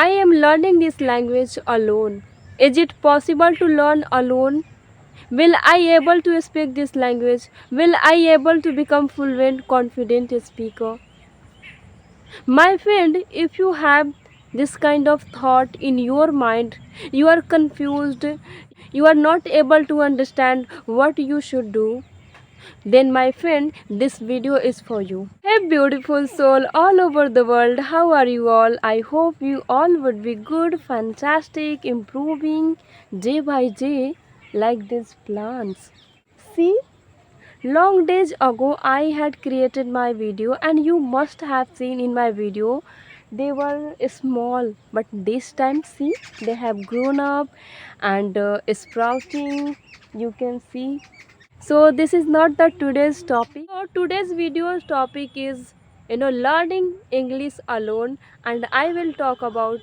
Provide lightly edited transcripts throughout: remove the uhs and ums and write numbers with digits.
I am learning this language alone. Is it possible to learn alone? Will I able to speak this language? Will I able to become fluent, confident speaker? My friend, if you have this kind of thought in your mind, you are confused, you are not able to understand what you should do, then my friend, this video is for you. Hey beautiful soul all over the world, how are you all? I hope you all would be good, fantastic, improving day by day like these plants. See, long days ago I had created my video and you must have seen in my video they were small, but this time see they have grown up and sprouting, you can see. So this is not the today's topic. So today's video's topic is learning English alone, and I will talk about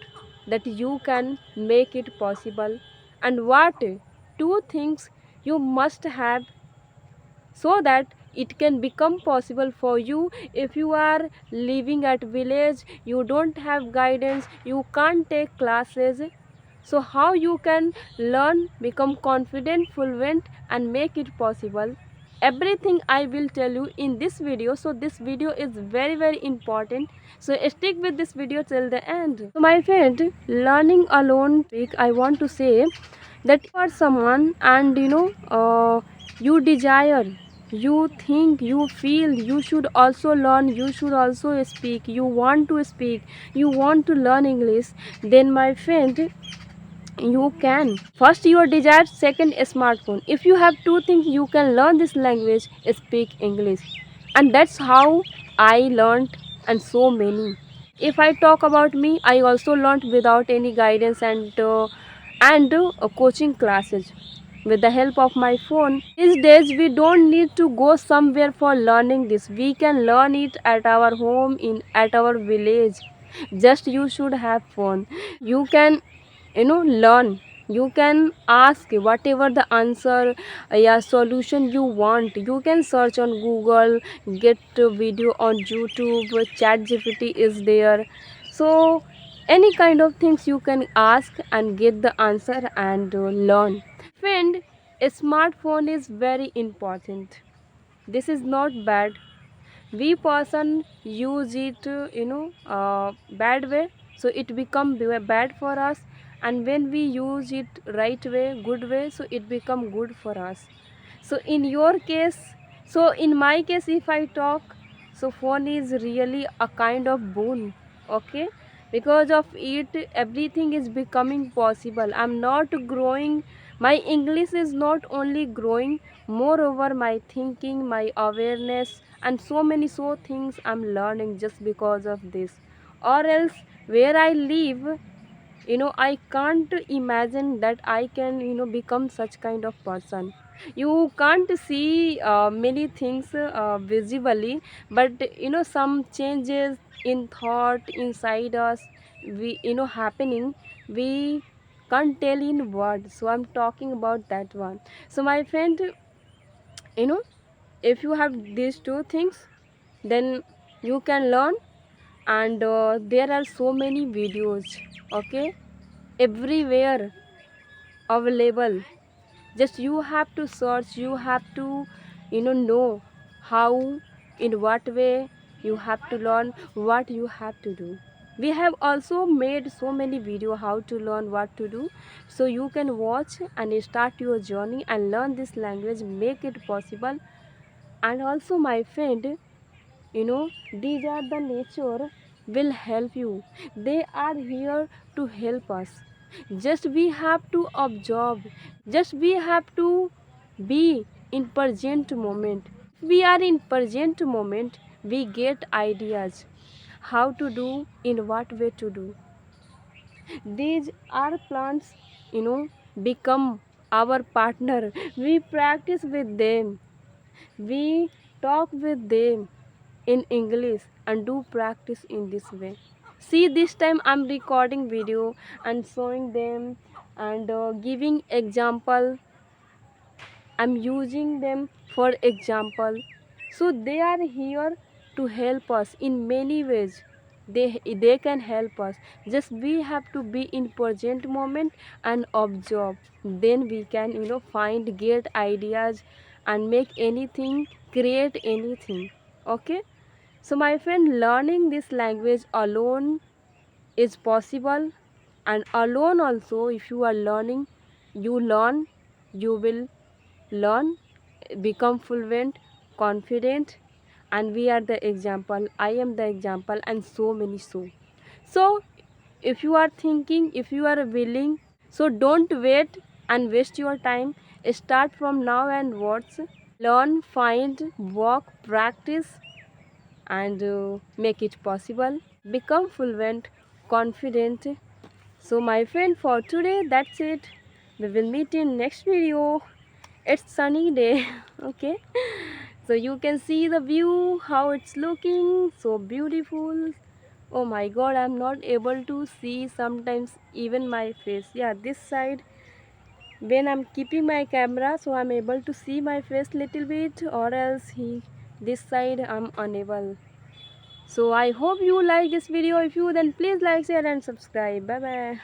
that you can make it possible and what two things you must have so that it can become possible for you. If you are living at village, you don't have guidance, you can't take classes, so how you can learn, become confident, fluent and make it possible? Everything I will tell you in this video. So this video is very important, so stick with this video till the end. So my friend, learning alone, I want to say that you are someone and you desire, you think, you feel you should also learn, you should also speak, you want to speak, you want to learn English, then my friend, you can. First your desire, second a smartphone. If you have two things, you can learn this language, speak English. And that's how I learned, and so many. If I talk about me, I also learned without any guidance and coaching classes with the help of my phone. These days we don't need to go somewhere for learning this. We can learn it at our home, in at our village. Just you should have phone. You can learn, you can ask whatever the answer, yeah, solution you want. You can search on Google, get a video on YouTube, chat GPT is there. So any kind of things you can ask and get the answer and learn. Friend, a smartphone is very important. This is not bad. We person use it bad way, so it become bad for us, and when we use it right way, good way, so it become good for us. So in your case, so in my case, if I talk, so phone is really a kind of boon, okay? Because of it everything is becoming possible. I'm not growing, my English is not only growing, moreover my thinking, my awareness and so many so things I'm learning just because of this. Or else where I live, I can't imagine that I can become such kind of person. You can't see many things visibly, but some changes in thought inside us, we happening, we can't tell in words, so I'm talking about that one. So my friend, you know if you have these two things, then you can learn. And there are so many videos, okay, everywhere available. Just you have to search, you have to know how, in what way you have to learn, what you have to do. We have also made so many video how to learn what to do, so you can watch and start your journey and learn this language, make it possible. And also my friend, these are the nature will help you, they are here to help us. Just we have to observe, just we have to be in present moment. If we are in present moment, we get ideas how to do, in what way to do. These are plants, become our partner. We practice with them, we talk with them in English and do practice in this way. See, this time I'm recording video and showing them and giving example. I'm using them for example. So they are here to help us in many ways. they can help us. Just we have to be in present moment and observe. Then we can find great ideas and make anything, create anything. Okay, so my friend, learning this language alone is possible, and alone also, if you are learning, you learn, you will learn, become fluent, confident, and we are the example. I am the example, and so many so if you are thinking, if you are willing, so don't wait and waste your time. Start from now and onwards. Learn, find, work, practice, and make it possible. Become fluent, confident. So my friend, for today that's it. We will meet in next video. It's sunny day. Okay, so you can see the view, how it's looking so beautiful. Oh my god, I'm not able to see sometimes even my face. Yeah, this side, when I'm keeping my camera, so I'm able to see my face little bit, or else this side I'm unable. So I hope you like this video. If you, then please like, share and subscribe. Bye bye.